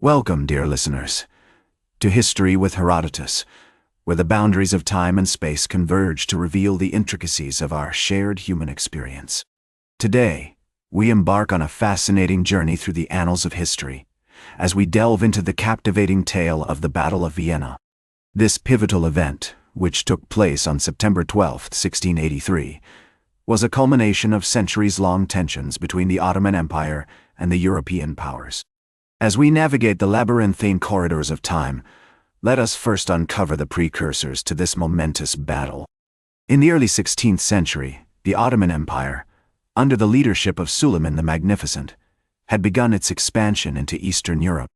Welcome, dear listeners, to History with Herodotus, where the boundaries of time and space converge to reveal the intricacies of our shared human experience. Today, we embark on a fascinating journey through the annals of history, as we delve into the captivating tale of the Battle of Vienna. This pivotal event, which took place on September 12, 1683, was a culmination of centuries-long tensions between the Ottoman Empire and the European powers. As we navigate the labyrinthine corridors of time, let us first uncover the precursors to this momentous battle. In the early 16th century, the Ottoman Empire, under the leadership of Suleiman the Magnificent, had begun its expansion into Eastern Europe.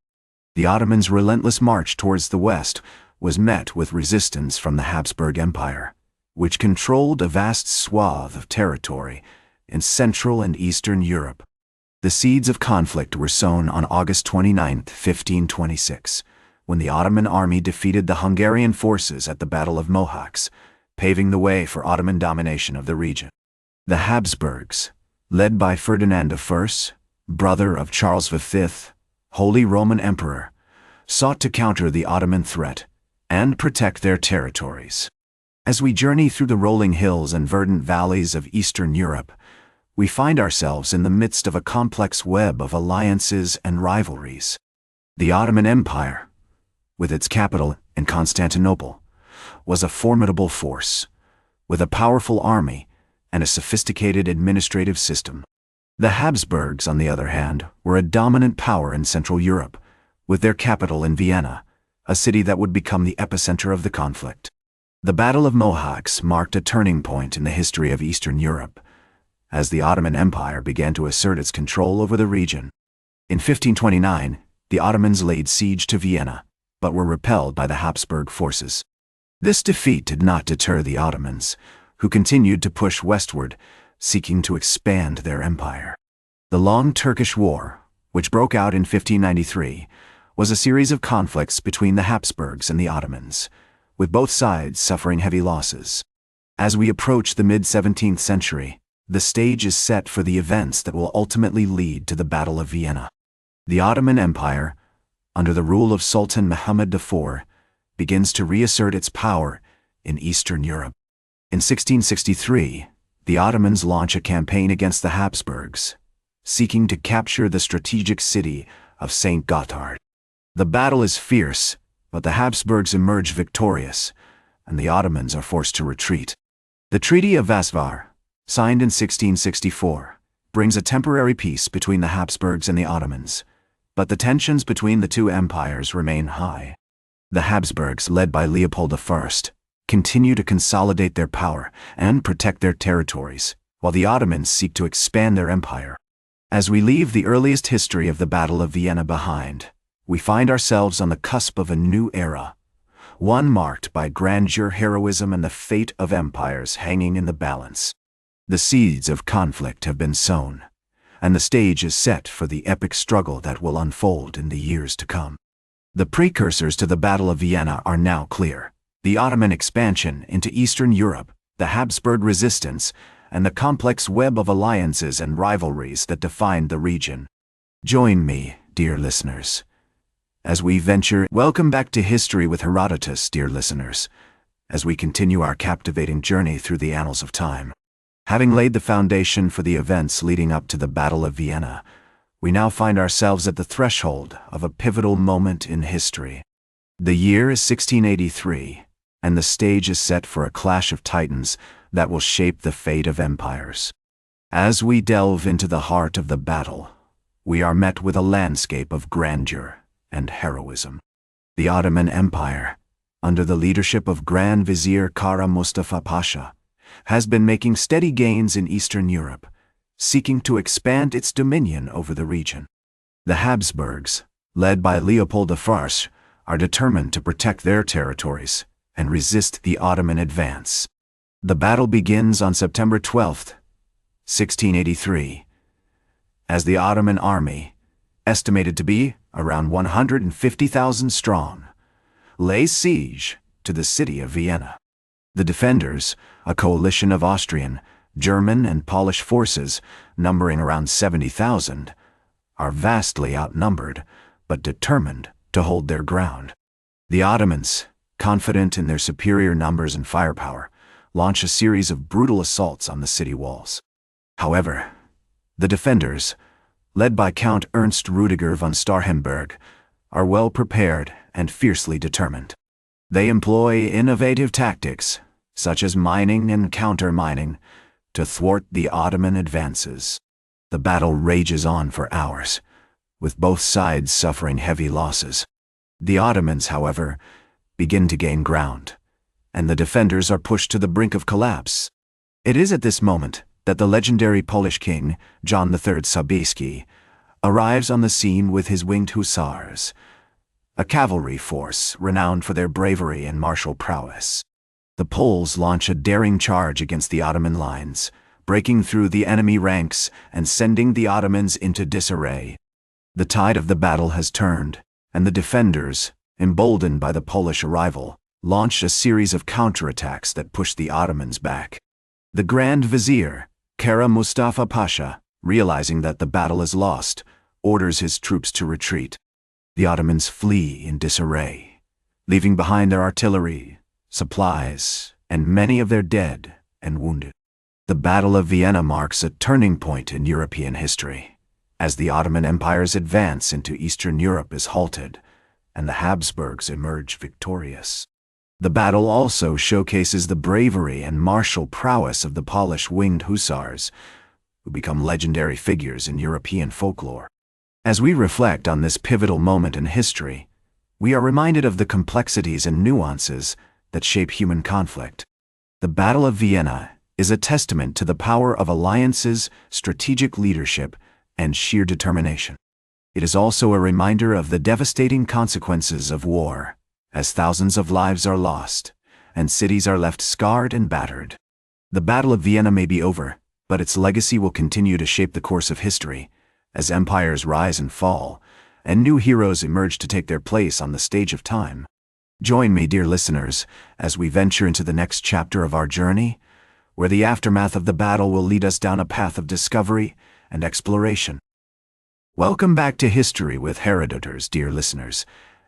The Ottomans' relentless march towards the west was met with resistance from the Habsburg Empire, which controlled a vast swath of territory in Central and Eastern Europe. The seeds of conflict were sown on August 29, 1526, when the Ottoman army defeated the Hungarian forces at the Battle of Mohacs, paving the way for Ottoman domination of the region. The Habsburgs, led by Ferdinand I, brother of Charles V, Holy Roman Emperor, sought to counter the Ottoman threat and protect their territories. As we journey through the rolling hills and verdant valleys of Eastern Europe, we find ourselves in the midst of a complex web of alliances and rivalries. The Ottoman Empire, with its capital in Constantinople, was a formidable force, with a powerful army and a sophisticated administrative system. The Habsburgs, on the other hand, were a dominant power in Central Europe, with their capital in Vienna, a city that would become the epicenter of the conflict. The Battle of Mohacs marked a turning point in the history of Eastern Europe, as the Ottoman Empire began to assert its control over the region. In 1529, the Ottomans laid siege to Vienna, but were repelled by the Habsburg forces. This defeat did not deter the Ottomans, who continued to push westward, seeking to expand their empire. The Long Turkish War, which broke out in 1593, was a series of conflicts between the Habsburgs and the Ottomans, with both sides suffering heavy losses. As we approach the mid-17th century, the stage is set for the events that will ultimately lead to the Battle of Vienna. The Ottoman Empire, under the rule of Sultan Muhammad IV, begins to reassert its power in Eastern Europe. In 1663, the Ottomans launch a campaign against the Habsburgs, seeking to capture the strategic city of St. Gotthard. The battle is fierce, but the Habsburgs emerge victorious, and the Ottomans are forced to retreat. The Treaty of Vassar, signed in 1664, brings a temporary peace between the Habsburgs and the Ottomans, but the tensions between the two empires remain high. The Habsburgs, led by Leopold I, continue to consolidate their power and protect their territories, while the Ottomans seek to expand their empire. As we leave the earliest history of the Battle of Vienna behind, we find ourselves on the cusp of a new era, one marked by grandeur, heroism, and the fate of empires hanging in the balance. The seeds of conflict have been sown, and the stage is set for the epic struggle that will unfold in the years to come. The precursors to the Battle of Vienna are now clear: the Ottoman expansion into Eastern Europe, the Habsburg resistance, and the complex web of alliances and rivalries that defined the region. Join me, dear listeners, as we venture. Welcome back to History with Herodotus, dear listeners, as we continue our captivating journey through the annals of time. Having laid the foundation for the events leading up to the Battle of Vienna, we now find ourselves at the threshold of a pivotal moment in history. The year is 1683, and the stage is set for a clash of titans that will shape the fate of empires. As we delve into the heart of the battle, we are met with a landscape of grandeur and heroism. The Ottoman Empire, under the leadership of Grand Vizier Kara Mustafa Pasha, has been making steady gains in Eastern Europe, seeking to expand its dominion over the region. The Habsburgs, led by Leopold I, are determined to protect their territories and resist the Ottoman advance. The battle begins on September 12, 1683, as the Ottoman army, estimated to be around 150,000 strong, lays siege to the city of Vienna. The defenders, a coalition of Austrian, German, and Polish forces numbering around 70,000, are vastly outnumbered, but determined to hold their ground. The Ottomans, confident in their superior numbers and firepower, launch a series of brutal assaults on the city walls. However, the defenders, led by Count Ernst Rudiger von Starhemberg, are well prepared and fiercely determined. They employ innovative tactics, such as mining and counter-mining, to thwart the Ottoman advances. The battle rages on for hours, with both sides suffering heavy losses. The Ottomans, however, begin to gain ground, and the defenders are pushed to the brink of collapse. It is at this moment that the legendary Polish king, John III Sobieski, arrives on the scene with his winged hussars, a cavalry force renowned for their bravery and martial prowess. The Poles launch a daring charge against the Ottoman lines, breaking through the enemy ranks and sending the Ottomans into disarray. The tide of the battle has turned, and the defenders, emboldened by the Polish arrival, launch a series of counterattacks that push the Ottomans back. The Grand Vizier, Kara Mustafa Pasha, realizing that the battle is lost, orders his troops to retreat. The Ottomans flee in disarray, leaving behind their artillery, supplies, and many of their dead and wounded. The Battle of Vienna marks a turning point in European history, as the Ottoman Empire's advance into Eastern Europe is halted, and the Habsburgs emerge victorious. The battle also showcases the bravery and martial prowess of the Polish winged hussars, who become legendary figures in European folklore. As we reflect on this pivotal moment in history, we are reminded of the complexities and nuances that shape human conflict. The Battle of Vienna is a testament to the power of alliances, strategic leadership, and sheer determination. It is also a reminder of the devastating consequences of war, as thousands of lives are lost, and cities are left scarred and battered. The Battle of Vienna may be over, but its legacy will continue to shape the course of history, as empires rise and fall, and new heroes emerge to take their place on the stage of time. Join me, dear listeners, as we venture into the next chapter of our journey, where the aftermath of the battle will lead us down a path of discovery and exploration. Welcome back to History with Herodotus, dear listeners,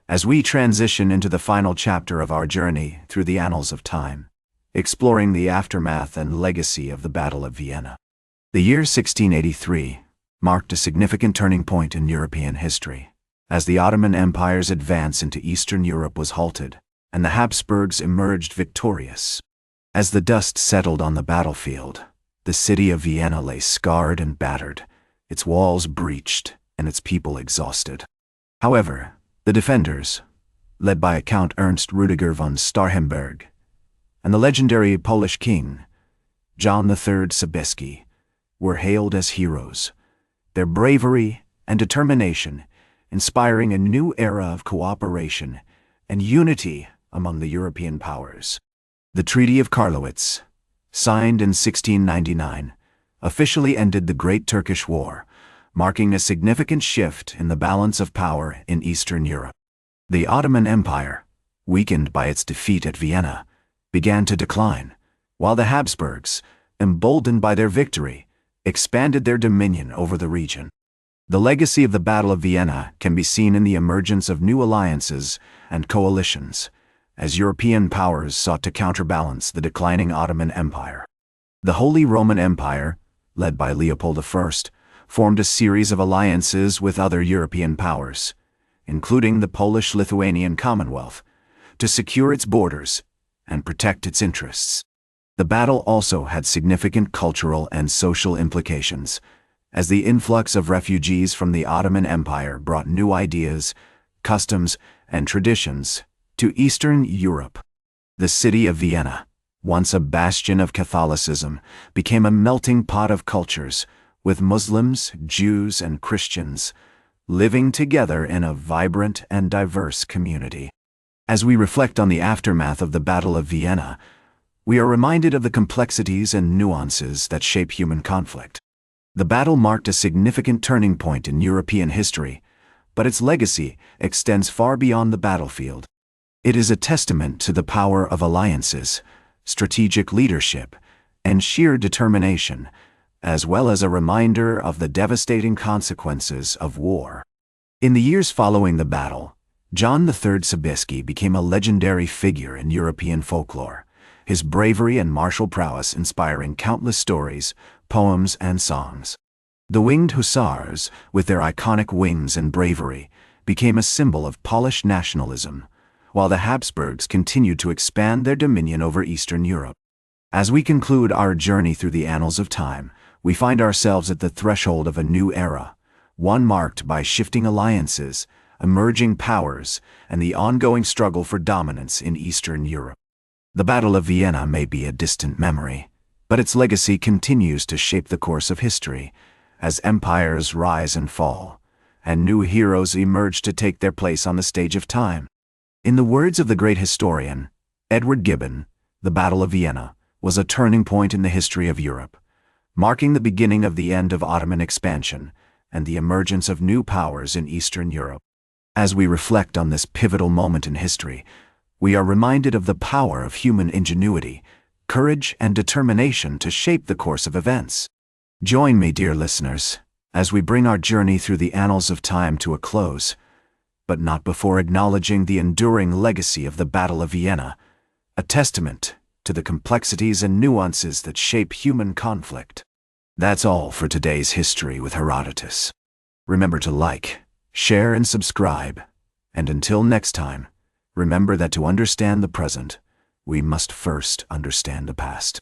as we transition into the final chapter of our journey through the annals of time, exploring the aftermath and legacy of the Battle of Vienna. The year 1683 marked a significant turning point in European history, as the Ottoman Empire's advance into Eastern Europe was halted, and the Habsburgs emerged victorious. As the dust settled on the battlefield, the city of Vienna lay scarred and battered, its walls breached, and its people exhausted. However, the defenders, led by Count Ernst Rudiger von Starhemberg, and the legendary Polish king, John III Sobieski, were hailed as heroes, their bravery and determination inspiring a new era of cooperation and unity among the European powers. The Treaty of Karlowitz, signed in 1699, officially ended the Great Turkish War, marking a significant shift in the balance of power in Eastern Europe. The Ottoman Empire, weakened by its defeat at Vienna, began to decline, while the Habsburgs, emboldened by their victory, expanded their dominion over the region. The legacy of the Battle of Vienna can be seen in the emergence of new alliances and coalitions, as European powers sought to counterbalance the declining Ottoman Empire. The Holy Roman Empire, led by Leopold I, formed a series of alliances with other European powers, including the Polish-Lithuanian Commonwealth, to secure its borders and protect its interests. The battle also had significant cultural and social implications, as the influx of refugees from the Ottoman Empire brought new ideas, customs, and traditions to Eastern Europe. The city of Vienna, once a bastion of Catholicism, became a melting pot of cultures, with Muslims, Jews, and Christians living together in a vibrant and diverse community. As we reflect on the aftermath of the Battle of Vienna, we are reminded of the complexities and nuances that shape human conflict. The battle marked a significant turning point in European history, but its legacy extends far beyond the battlefield. It is a testament to the power of alliances, strategic leadership, and sheer determination, as well as a reminder of the devastating consequences of war. In the years following the battle, John III Sobieski became a legendary figure in European folklore, his bravery and martial prowess inspiring countless stories, poems, and songs. The winged hussars, with their iconic wings and bravery, became a symbol of Polish nationalism, while the Habsburgs continued to expand their dominion over Eastern Europe. As we conclude our journey through the annals of time, we find ourselves at the threshold of a new era, one marked by shifting alliances, emerging powers, and the ongoing struggle for dominance in Eastern Europe. The Battle of Vienna may be a distant memory, but its legacy continues to shape the course of history, as empires rise and fall, and new heroes emerge to take their place on the stage of time. In the words of the great historian, Edward Gibbon, the Battle of Vienna was a turning point in the history of Europe, marking the beginning of the end of Ottoman expansion and the emergence of new powers in Eastern Europe. As we reflect on this pivotal moment in history, we are reminded of the power of human ingenuity, courage, and determination to shape the course of events. Join me, dear listeners, as we bring our journey through the annals of time to a close, but not before acknowledging the enduring legacy of the Battle of Vienna, a testament to the complexities and nuances that shape human conflict. That's all for today's History with Herodotus. Remember to like, share, and subscribe. And until next time, remember that to understand the present, we must first understand the past.